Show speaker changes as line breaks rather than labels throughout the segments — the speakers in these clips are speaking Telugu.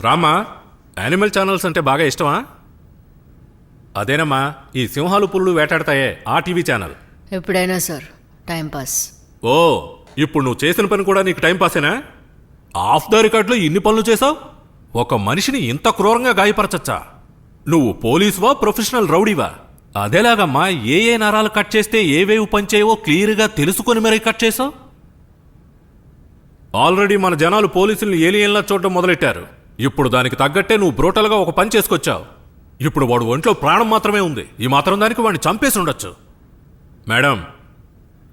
రామ్మా, యానిమల్ ఛానల్స్ అంటే బాగా ఇష్టమా? అదేనమ్మా, ఈ సింహాలు పులులు వేటాడతాయే ఆ టీవీ ఛానల్.
ఎప్పుడైనా సార్, టైం పాస్.
ఓ, ఇప్పుడు నువ్వు చేసిన పని కూడా నీకు టైం పాసేనా? ఆఫ్ ద రికార్డులో ఇన్ని పనులు చేసావు. ఒక మనిషిని ఇంత క్రూరంగా గాయపరచచ్చా? నువ్వు పోలీసువా, ప్రొఫెషనల్ రౌడీవా? అదేలాగమ్మా, ఏ ఏ నరాలు కట్ చేస్తే ఏవేవి పనిచేయవో క్లియర్గా తెలుసుకొని మరీ కట్ చేసావు. ఆల్రెడీ మన జనాలు పోలీసుల్ని ఏలియన్లా చూడడం మొదలెట్టారు. ఇప్పుడు దానికి తగ్గట్టే నువ్వు బ్రూటల్గా ఒక పని చేసుకొచ్చావు. ఇప్పుడు వాడు ఒంట్లో ప్రాణం మాత్రమే ఉంది. ఈ మాత్రం దానికి వాడిని చంపేసి ఉండొచ్చు. మేడం,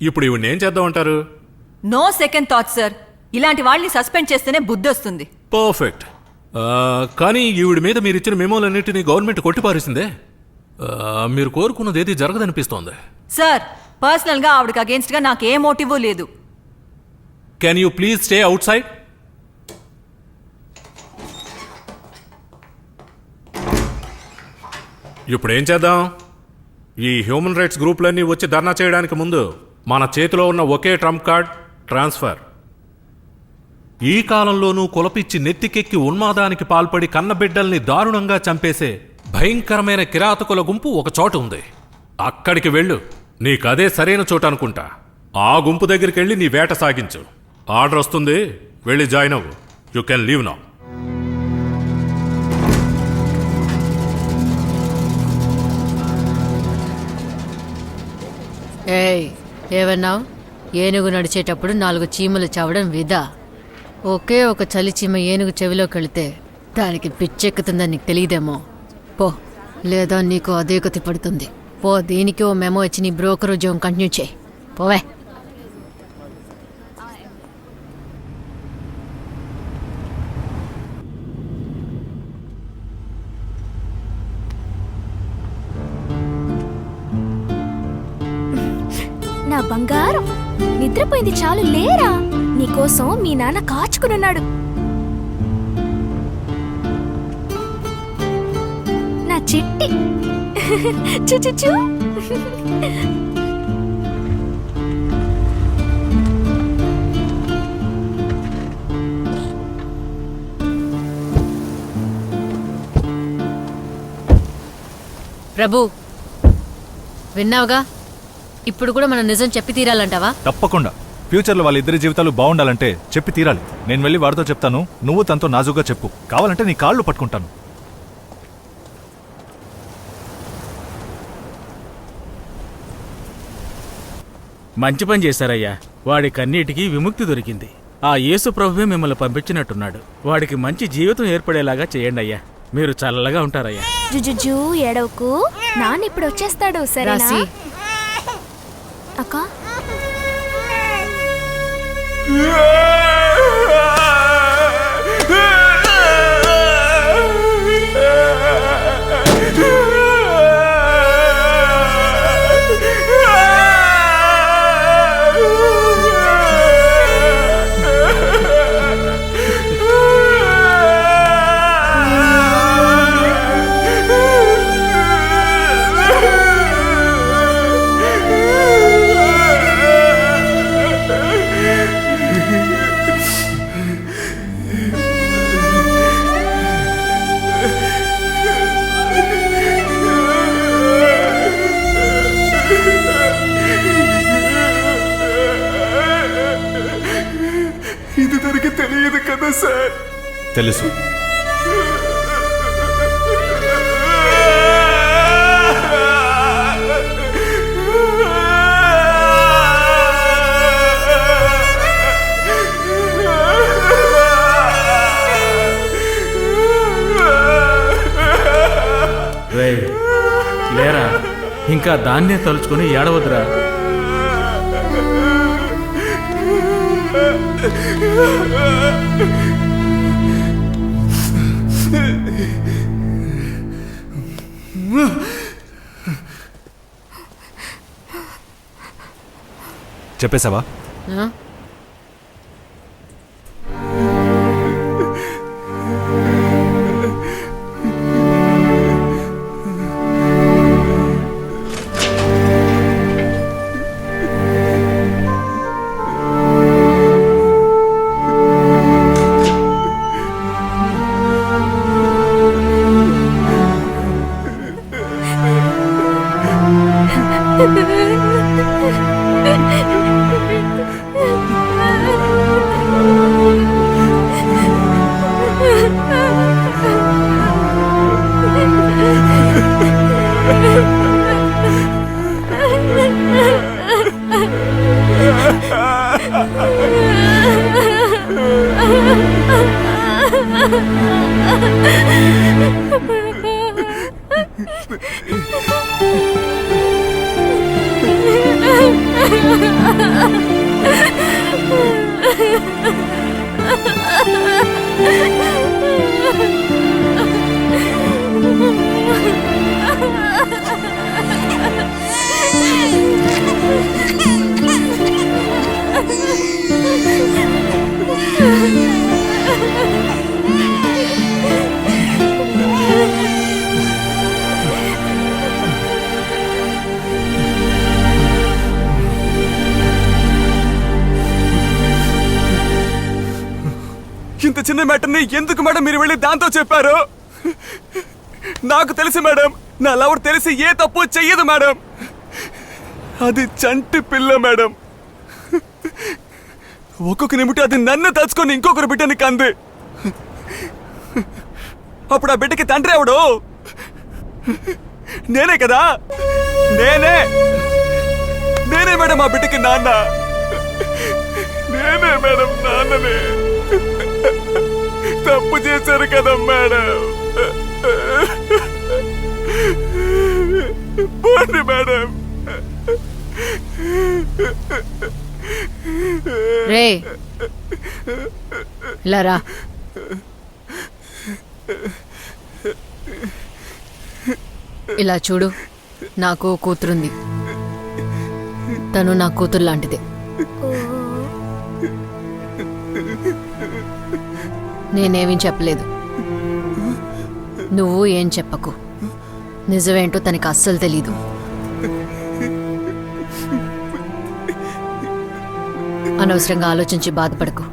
ఇప్పుడు ఇవి ఏం చేద్దామంటారు?
No second thought sir. ఇలాంటి వాళ్ళని సస్పెండ్ చేస్తేనే బుద్ధి వస్తుంది.
పర్ఫెక్ట్. కానీ ఈవిడి మీద మీరు ఇచ్చిన మెమోలన్నింటినీ గవర్నమెంట్ కొట్టిపారేసిందే. మీరు కోరుకున్నది ఏది జరగదనిపిస్తోంది.
సార్, పర్సనల్ గా ఆవిడకి అగేన్స్ట్ గా నాకు ఏ మోటివ్ లేదు.
Can you please stay out side? ఇప్పుడు ఏం చేద్దాం? ఈ హ్యూమన్ రైట్స్ గ్రూపులన్నీ వచ్చి ధర్నా చేయడానికి ముందు మన చేతిలో ఉన్న ఒకే ట్రంప్ కార్డ్ ట్రాన్స్ఫర్. ఈ కాలంలోనూ కులపిచ్చి నెత్తికెక్కి ఉన్మాదానికి పాల్పడి కన్నబిడ్డల్ని దారుణంగా చంపేసే భయంకరమైన కిరాతకుల గుంపు ఒక చోటు ఉంది. అక్కడికి వెళ్ళు. నీకదే సరైన చోటు అనుకుంటా. ఆ గుంపు దగ్గరికి వెళ్ళి నీ వేట సాగించు. ఆర్డర్ వస్తుంది, వెళ్ళి జాయిన్ అవ్వు. You can leave now.
ఏయ్, ఏమన్నావు? ఏనుగు నడిచేటప్పుడు 4 చీమలు చావడం విదా. ఒకే ఒక చలి చీమ ఏనుగు చెవిలోకి వెళితే దానికి పిచ్చెక్కుతుందని నీకు తెలియదేమో. పో, లేదా నీకు అదే గతి పడుతుంది. పో, దీనికి ఓ మెమో ఇచ్చి నీ బ్రోకర్ ఉద్యోగం కంటిన్యూ చేయి. పోవే.
నా బంగారం, నిద్రపోయింది చాలు, లేరా? నీకోసం మీ నాన్న కాచుకునున్నాడు. నా చిట్టి చూ.
ప్రభు, విన్నావుగా? ఇప్పుడు కూడా మనం నిజం చెప్పి తీరాలంటావా?
తప్పకుండా. ఫ్యూచర్లో వాళ్ళిద్దరి జీవితాలు బాగుండాలంటే చెప్పి తీరాలి. నేను వెళ్ళి వాడితో చెప్తాను, నువ్వు తనతో నాజుగా చెప్పు. కావాలంటే నీ కాళ్ళు పట్టుకుంటాను.
మంచి పని చేశారయ్యా. వాడి కన్నీటికి విముక్తి దొరికింది. ఆ యేసు ప్రభువే మిమ్మల్ని పంపించినట్టున్నాడు. వాడికి మంచి జీవితం ఏర్పడేలాగా చేయండి అయ్యా. మీరు చల్లగా ఉంటారయ్యా.
జుజుజు, ఏడవకు. నాన్న ఇప్పుడు వచ్చేస్తాడు, సరేనా? అక్క,
ఇది తనకి తెలియదు కదా సార్?
తెలుసు.
లేరా, ఇంకా దాన్నే తలుచుకుని ఏడవద్దురా.
చెప్పేశావా?
ఇంత చిన్న మ్యాటర్ని ఎందుకు మేడం మీరు వెళ్ళి దాంతో చెప్పారు? నాకు తెలుసు మేడం, నా లవర్ తెలిసి ఏ తప్పు చెయ్యదు మేడం. అది చంటి పిల్ల మేడం. ఒక్కొక్క నిమిషం అది నన్ను తలుచుకొని ఇంకొకరు బిడ్డని కంది. అప్పుడు ఆ బిడ్డకి తండ్రి ఎవడు? నేనే కదా, నేనే మేడం ఆ బిడ్డకి నాన్న. నేనే మేడం నాన్ననే. తప్పు చేశారు కదా మేడం. పోండి మేడం.
రే ఇలా రా. ఇలా చూడు, నాకు కూతురుంది. తను నా కూతురు లాంటిదే. నేనేమీ చెప్పలేదు, నువ్వు ఏం చెప్పకు. నిజమేంటో తనకి అస్సలు తెలీదు. అనవసరంగా ఆలోచించి బాధపడకు.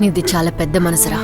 నీది చాలా పెద్ద మనసురా.